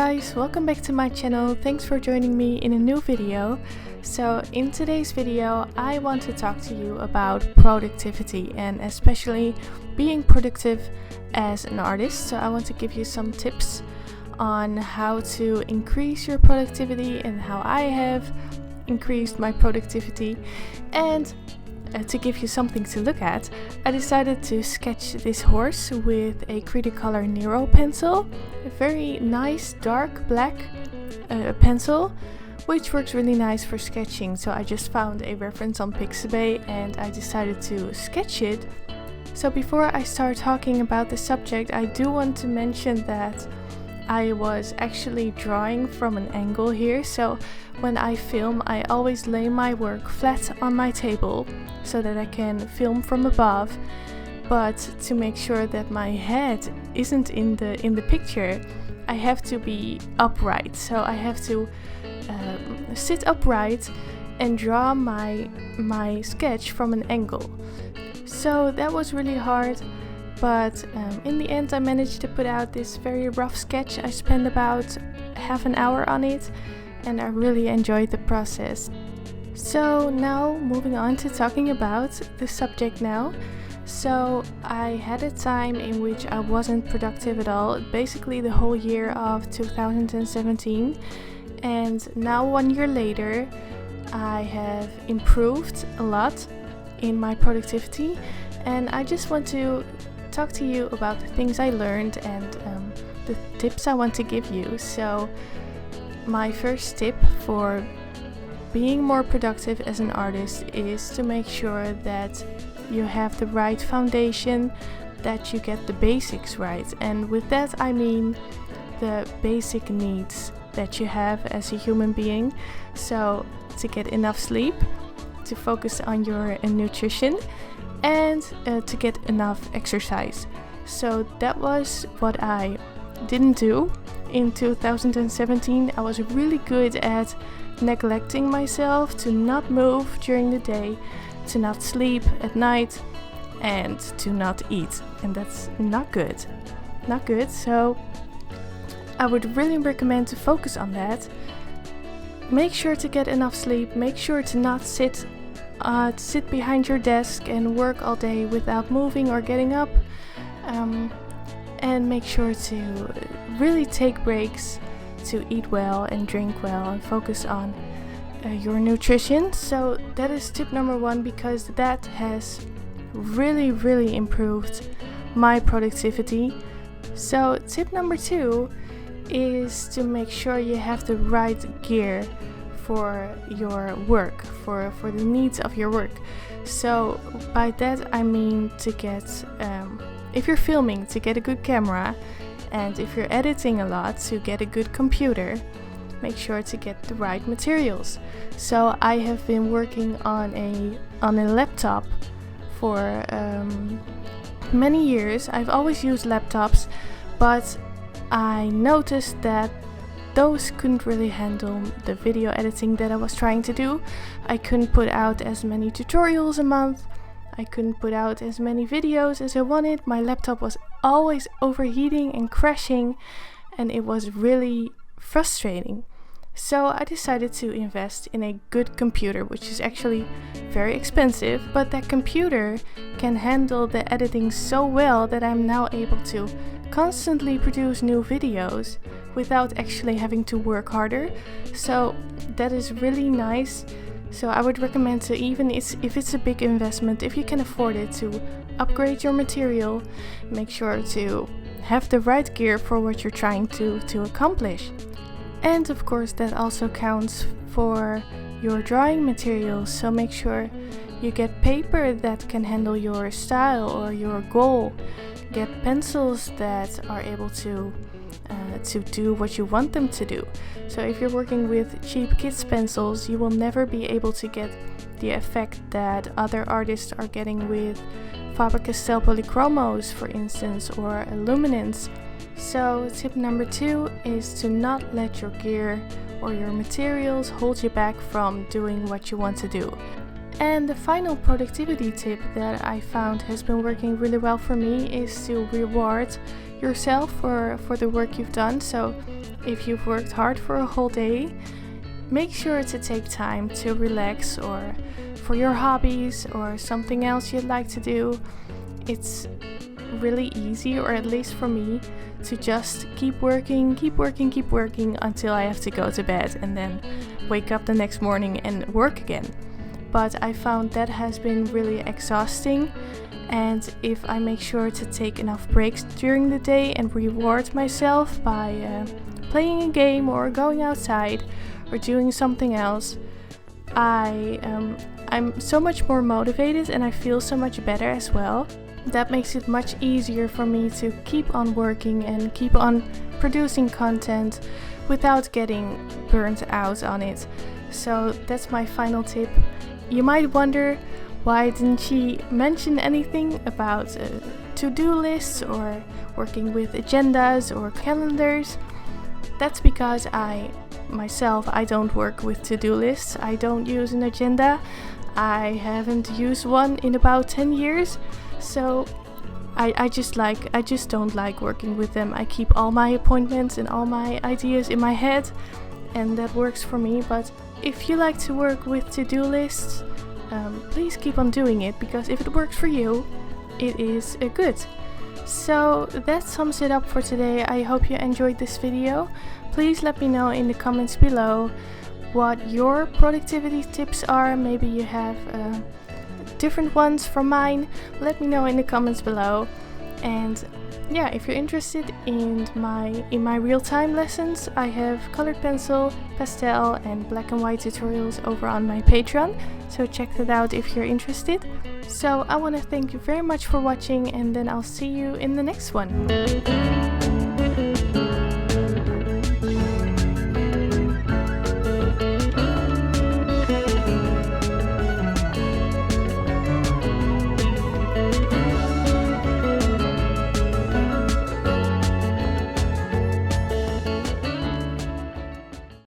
guys, welcome back to my channel. Thanks for joining me in a new video. So in today's video I want to talk to you about productivity and especially being productive as an artist. So I want to give you some tips on how to increase your productivity and how I have increased my productivity. And to give you something to look at, I decided to sketch this horse with a Cretacolor Nero pencil, a very nice dark black pencil, which works really nice for sketching. So I just found a reference on Pixabay and I decided to sketch it. So before I start talking about the subject, I do want to mention that I was actually drawing from an angle here, so when I film I always lay my work flat on my table so that I can film from above, but to make sure that my head isn't in the picture, I have to be upright. So I have to sit upright and draw my sketch from an angle. So that was really hard. But in the end I managed to put out this very rough sketch. I spent about half an hour on it and I really enjoyed the process. So now moving on to talking about the subject now. So I had a time in which I wasn't productive at all, basically the whole year of 2017. And now 1 year later I have improved a lot in my productivity, and I just want to talk to you about the things I learned and the tips I want to give you. So my first tip for being more productive as an artist is to make sure that you have the right foundation, that you get the basics right. And with that I mean the basic needs that you have as a human being. So to get enough sleep, to focus on your nutrition, and to get enough exercise. So that was what I didn't do in 2017. I was really good at neglecting myself, to not move during the day, to not sleep at night, and to not eat. And that's not good. Not good. So I would really recommend to focus on that. Make sure to get enough sleep. Make sure to not sit behind your desk and work all day without moving or getting up, and make sure to really take breaks, to eat well and drink well and focus on your nutrition. So that is tip number 1, because that has really improved my productivity. So tip number 2 is to make sure you have the right gear for your work, for the needs of your work. So by that I mean to get, if you're filming, to get a good camera, and if you're editing a lot, to get a good computer. Make sure to get the right materials. So I have been working on a laptop for many years. I've always used laptops, but I noticed that those couldn't really handle the video editing that I was trying to do. I couldn't put out as many tutorials a month. I couldn't put out as many videos as I wanted. My laptop was always overheating and crashing, and it was really frustrating. So I decided to invest in a good computer, which is actually very expensive, but that computer can handle the editing so well that I'm now able to constantly produce new videos without actually having to work harder. So that is really nice. So I would recommend to, even if it's a big investment, if you can afford it, to upgrade your material. Make sure to have the right gear for what you're trying to accomplish. And of course that also counts for your drawing materials. So make sure you get paper that can handle your style or your goal. Get pencils that are able to do what you want them to do. So if you're working with cheap kids pencils, you will never be able to get the effect that other artists are getting with Faber-Castell polychromos, for instance, or luminance. So tip number 2 is to not let your gear or your materials hold you back from doing what you want to do. And the final productivity tip that I found has been working really well for me is to reward yourself for the work you've done. So if you've worked hard for a whole day, make sure to take time to relax, or for your hobbies or something else you'd like to do. It's really easy, or at least for me, to just keep working until I have to go to bed and then wake up the next morning and work again. But I found that has been really exhausting, and if I make sure to take enough breaks during the day and reward myself by playing a game or going outside or doing something else, I'm so much more motivated and I feel so much better as well. That makes it much easier for me to keep on working and keep on producing content without getting burnt out on it. So that's my final tip. You might wonder, why didn't she mention anything about to-do lists or working with agendas or calendars? That's because I don't work with to-do lists. I don't use an agenda. I haven't used one in about 10 years. So I just don't like working with them. I keep all my appointments and all my ideas in my head, and that works for me. But if you like to work with to-do lists, please keep on doing it, because if it works for you, it is good. So that sums it up for today. I hope you enjoyed this video. Please let me know in the comments below what your productivity tips are. Maybe you have different ones from mine. Let me know in the comments below. And yeah, if you're interested in my real-time lessons, I have colored pencil, pastel and black and white tutorials over on my Patreon, so check that out if you're interested. So I want to thank you very much for watching, and then I'll see you in the next one.